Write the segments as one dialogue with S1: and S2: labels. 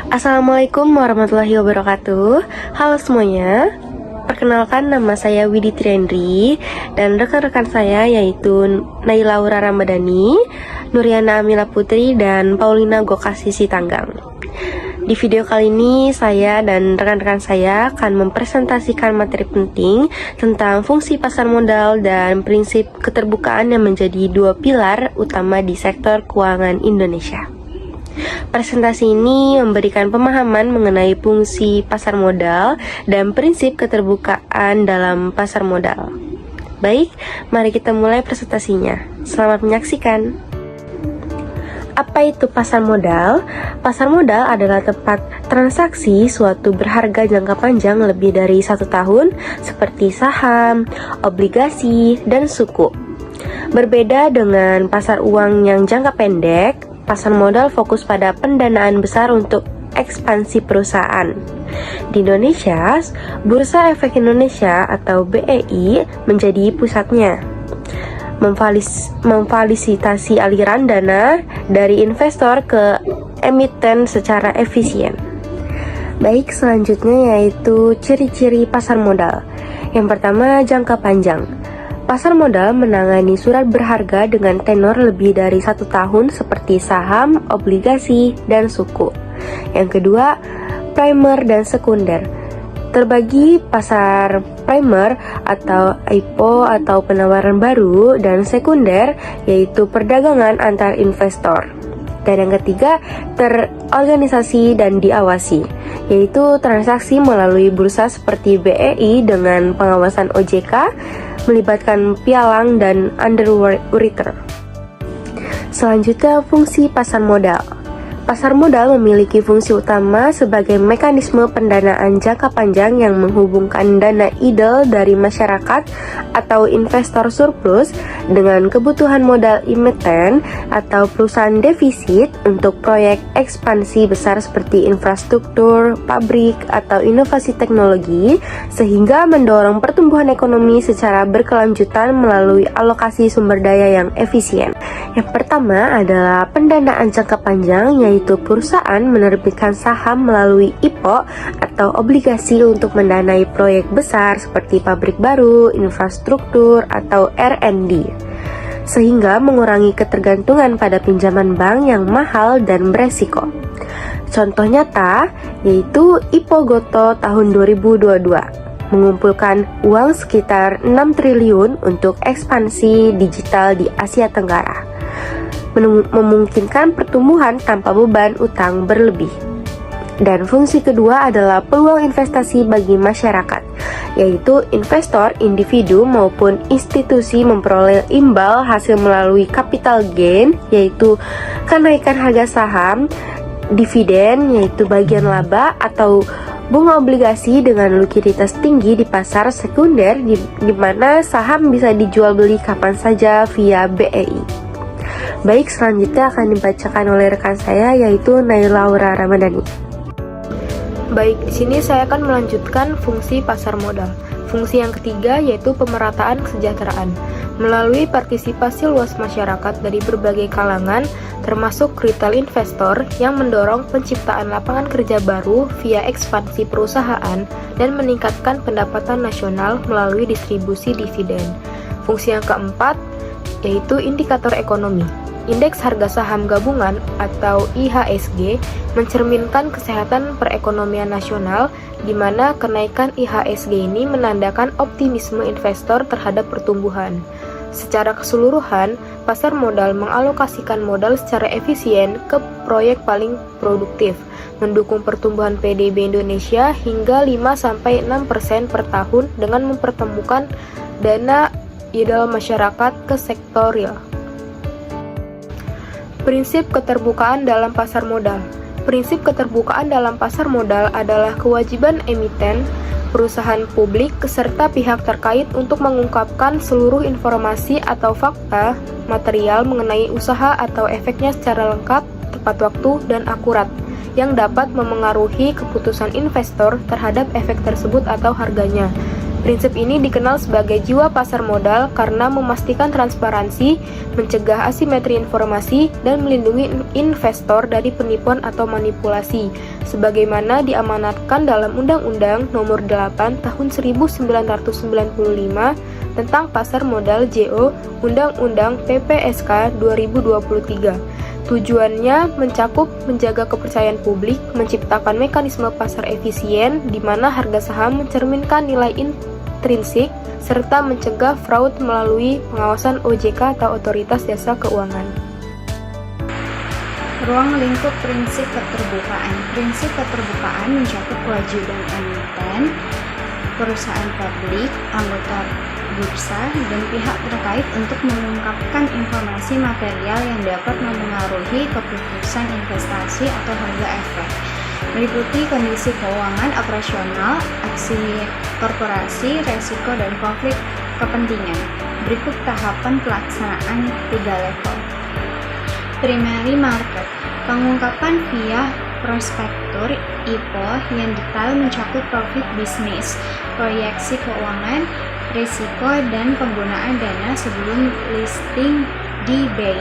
S1: Assalamualaikum warahmatullahi wabarakatuh. Halo semuanya, perkenalkan nama saya Widi Triandri dan rekan-rekan saya yaitu Naila Aura Ramadhani, Nuriana Amila Putri, dan Paulina Gokasi Sitanggang. Di video kali ini saya dan rekan-rekan saya akan mempresentasikan materi penting tentang fungsi pasar modal dan prinsip keterbukaan yang menjadi dua pilar utama di sektor keuangan Indonesia. Presentasi ini memberikan pemahaman mengenai fungsi pasar modal dan prinsip keterbukaan dalam pasar modal. Baik, mari kita mulai presentasinya. Selamat menyaksikan. Apa itu pasar modal? Pasar modal adalah tempat transaksi suatu berharga jangka panjang lebih dari 1 tahun seperti saham, obligasi, dan suku. Berbeda dengan pasar uang yang jangka pendek, pasar modal fokus pada pendanaan besar untuk ekspansi perusahaan. Di Indonesia, Bursa Efek Indonesia atau BEI menjadi pusatnya, memfasilitasi aliran dana dari investor ke emiten secara efisien. Baik, selanjutnya yaitu ciri-ciri pasar modal. Yang pertama, jangka panjang. Pasar modal menangani surat berharga dengan tenor lebih dari 1 tahun seperti saham, obligasi, dan suku. Yang kedua, primer dan sekunder. Terbagi pasar primer atau IPO atau penawaran baru, dan sekunder yaitu perdagangan antar investor. Dan yang ketiga, terorganisasi dan diawasi, yaitu transaksi melalui bursa seperti BEI dengan pengawasan OJK, melibatkan pialang dan underwriter. Selanjutnya, fungsi pasar modal. Pasar modal memiliki fungsi utama sebagai mekanisme pendanaan jangka panjang yang menghubungkan dana idle dari masyarakat atau investor surplus dengan kebutuhan modal emiten atau perusahaan defisit untuk proyek ekspansi besar seperti infrastruktur, pabrik, atau inovasi teknologi, sehingga mendorong pertumbuhan ekonomi secara berkelanjutan melalui alokasi sumber daya yang efisien. Yang pertama adalah pendanaan jangka panjang, yaitu perusahaan menerbitkan saham melalui IPO atau obligasi untuk mendanai proyek besar seperti pabrik baru, infrastruktur, atau R&D, sehingga mengurangi ketergantungan pada pinjaman bank yang mahal dan beresiko. Contoh nyata yaitu IPO Gotoh tahun 2022 mengumpulkan uang sekitar 6 triliun untuk ekspansi digital di Asia Tenggara, memungkinkan pertumbuhan tanpa beban utang berlebih. Dan fungsi kedua adalah peluang investasi bagi masyarakat, yaitu investor individu maupun institusi memperoleh imbal hasil melalui capital gain, yaitu kenaikan harga saham, dividen, yaitu bagian laba, atau bunga obligasi dengan likuiditas tinggi di pasar sekunder, di mana saham bisa dijual beli kapan saja via BEI. Baik, selanjutnya akan dibacakan oleh rekan saya yaitu Naila Aura Ramadhani.
S2: Baik, di sini saya akan melanjutkan fungsi pasar modal. Fungsi yang ketiga yaitu pemerataan kesejahteraan. Melalui partisipasi luas masyarakat dari berbagai kalangan, termasuk retail investor yang mendorong penciptaan lapangan kerja baru via ekspansi perusahaan dan meningkatkan pendapatan nasional melalui distribusi dividen. Fungsi yang keempat yaitu indikator ekonomi. Indeks harga saham gabungan atau IHSG mencerminkan kesehatan perekonomian nasional, di mana kenaikan IHSG ini menandakan optimisme investor terhadap pertumbuhan. Secara keseluruhan, pasar modal mengalokasikan modal secara efisien ke proyek paling produktif, mendukung pertumbuhan PDB Indonesia hingga 5-6% per tahun dengan mempertemukan dana ideal masyarakat ke sektor real. Prinsip keterbukaan dalam pasar modal. Prinsip keterbukaan dalam pasar modal adalah kewajiban emiten, perusahaan publik, serta pihak terkait untuk mengungkapkan seluruh informasi atau fakta material mengenai usaha atau efeknya secara lengkap, tepat waktu, dan akurat, yang dapat memengaruhi keputusan investor terhadap efek tersebut atau harganya. Prinsip ini dikenal sebagai jiwa pasar modal karena memastikan transparansi, mencegah asimetri informasi, dan melindungi investor dari penipuan atau manipulasi, sebagaimana diamanatkan dalam Undang-Undang Nomor 8 Tahun 1995 tentang Pasar Modal JO, Undang-Undang PPSK 2023. Tujuannya mencakup menjaga kepercayaan publik, menciptakan mekanisme pasar efisien di mana harga saham mencerminkan nilai intrinsik, serta mencegah fraud melalui pengawasan OJK atau Otoritas Jasa Keuangan.
S3: Ruang lingkup prinsip keterbukaan. Prinsip keterbukaan mencakup kewajiban emiten, perusahaan publik, anggota bursa, dan pihak terkait untuk mengungkapkan informasi material yang dapat mempengaruhi keputusan investasi atau harga efek, meliputi kondisi keuangan operasional, aksi korporasi, resiko, dan konflik kepentingan. Berikut tahapan pelaksanaan 3 level. Primary market. Pengungkapan via prospektur IPO yang detail mencakup profit bisnis, proyeksi keuangan, risiko, dan penggunaan dana sebelum listing di BEI.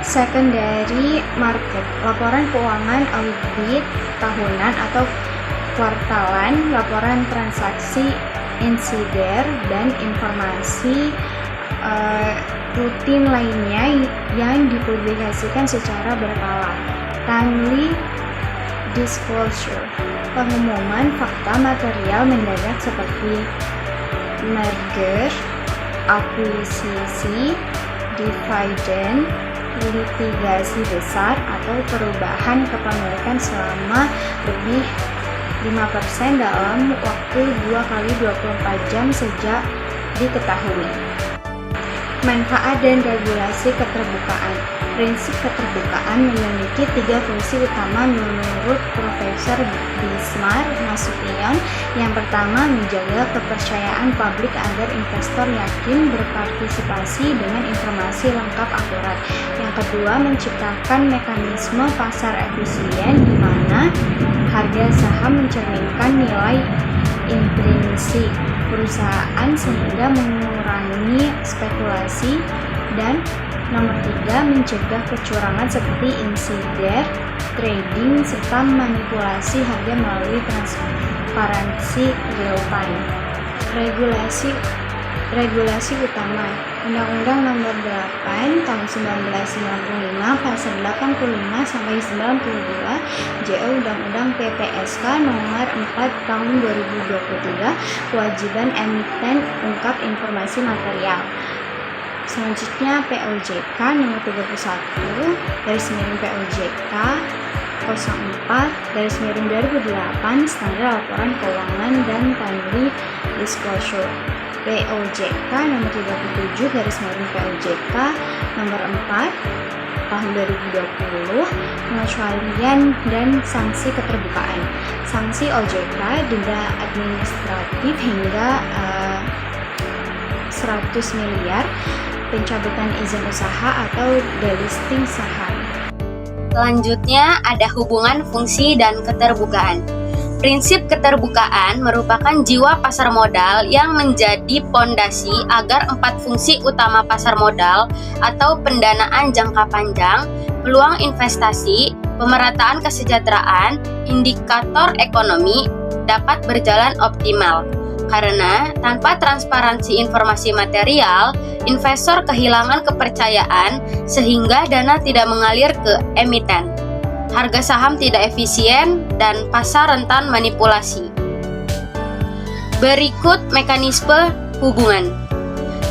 S3: Secondary market. Laporan keuangan audit tahunan atau kuartalan, laporan transaksi insider, dan informasi rutin lainnya yang dipublikasikan secara berkala. Timely disclosure. Pengumuman fakta material mendadak seperti merger, akuisisi, dividen, litigasi besar, atau perubahan kepemilikan selama lebih 5% dalam waktu 2x24 jam sejak diketahui. Manfaat dan regulasi keterbukaan. Prinsip keterbukaan memiliki 3 fungsi utama menurut Profesor Bismar Nasution. Yang pertama, menjaga kepercayaan publik agar investor yakin berpartisipasi dengan informasi lengkap akurat. Yang kedua, menciptakan mekanisme pasar efisien di mana harga saham mencerminkan nilai intrinsik perusahaan sehingga mengurangi spekulasi. Dan nomor 3, mencegah kecurangan seperti insider trading serta manipulasi harga melalui transparansi real time. Regulasi utama. Undang-Undang Nomor 8 Tahun 1995 Pasal 85 sampai 92, JO Undang-Undang PPSK Nomor 4 Tahun 2023, kewajiban emiten ungkap informasi material. Selanjutnya POJK nomor 31 /POJK 04/2008 standar laporan keuangan dan timely disclosure. POJK nomor 37 /POJK nomor 4 tahun 2020 pengecualian dan sanksi keterbukaan. Sanksi OJK denda administratif hingga 100 miliar, pencabutan izin usaha atau delisting saham.
S4: Selanjutnya ada hubungan fungsi dan keterbukaan. Prinsip keterbukaan merupakan jiwa pasar modal yang menjadi pondasi agar 4 fungsi utama pasar modal atau pendanaan jangka panjang, peluang investasi, pemerataan kesejahteraan, indikator ekonomi dapat berjalan optimal. Karena tanpa transparansi informasi material, investor kehilangan kepercayaan sehingga dana tidak mengalir ke emiten. Harga saham tidak efisien dan pasar rentan manipulasi. Berikut mekanisme hubungan.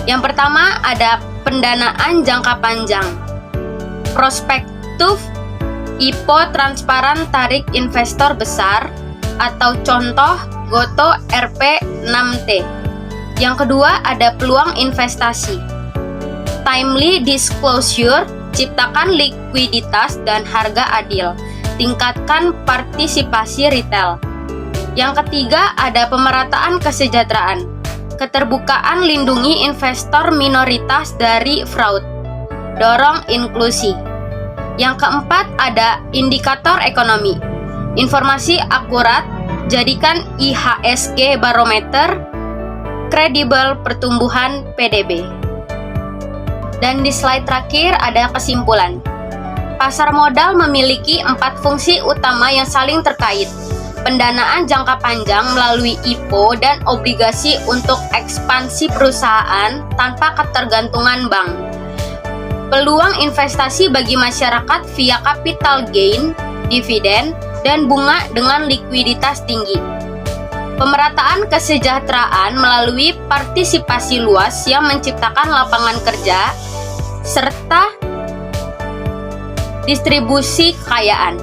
S4: Yang pertama ada pendanaan jangka panjang. Prospektif IPO transparan tarik investor besar atau contoh Goto RP6T. Yang kedua ada peluang investasi. Timely disclosure, ciptakan likuiditas dan harga adil. Tingkatkan partisipasi retail. Yang ketiga ada pemerataan kesejahteraan. Keterbukaan lindungi investor minoritas dari fraud. Dorong inklusi. Yang keempat ada indikator ekonomi. Informasi akurat, jadikan IHSG barometer. kredibel pertumbuhan PDB. Dan di slide terakhir ada kesimpulan. Pasar modal memiliki 4 fungsi utama yang saling terkait. Pendanaan jangka panjang melalui IPO dan obligasi untuk ekspansi perusahaan tanpa ketergantungan bank. Peluang investasi bagi masyarakat via capital gain, dividen, dan bunga dengan likuiditas tinggi. Pemerataan kesejahteraan melalui partisipasi luas yang menciptakan lapangan kerja, serta distribusi kekayaan,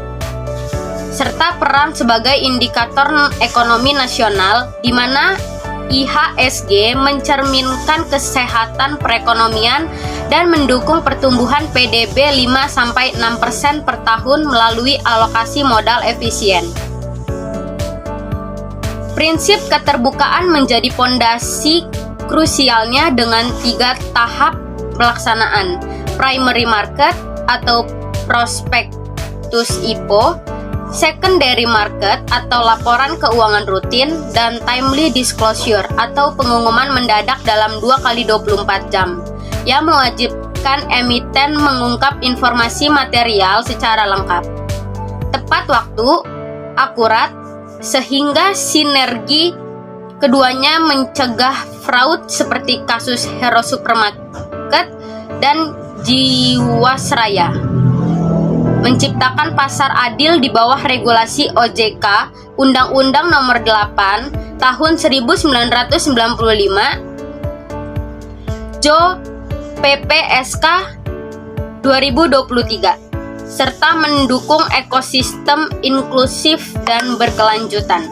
S4: serta peran sebagai indikator ekonomi nasional di mana IHSG mencerminkan kesehatan perekonomian dan mendukung pertumbuhan PDB 5-6% per tahun melalui alokasi modal efisien. Prinsip keterbukaan menjadi pondasi krusialnya dengan 3 tahap pelaksanaan: primary market atau prospektus IPO, secondary market atau laporan keuangan rutin, dan timely disclosure atau pengumuman mendadak dalam 2x24 jam yang mewajibkan emiten mengungkap informasi material secara lengkap, tepat waktu, akurat, sehingga sinergi keduanya mencegah fraud seperti kasus Hero Supermarket dan Jiwasraya. Menciptakan pasar adil di bawah regulasi OJK, Undang-Undang Nomor 8 Tahun 1995, Jo PPSK 2023, serta mendukung ekosistem inklusif dan berkelanjutan.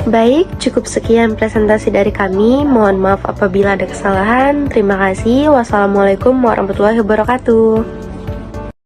S1: Baik, cukup sekian presentasi dari kami. Mohon maaf apabila ada kesalahan. Terima kasih. Wassalamualaikum warahmatullahi wabarakatuh.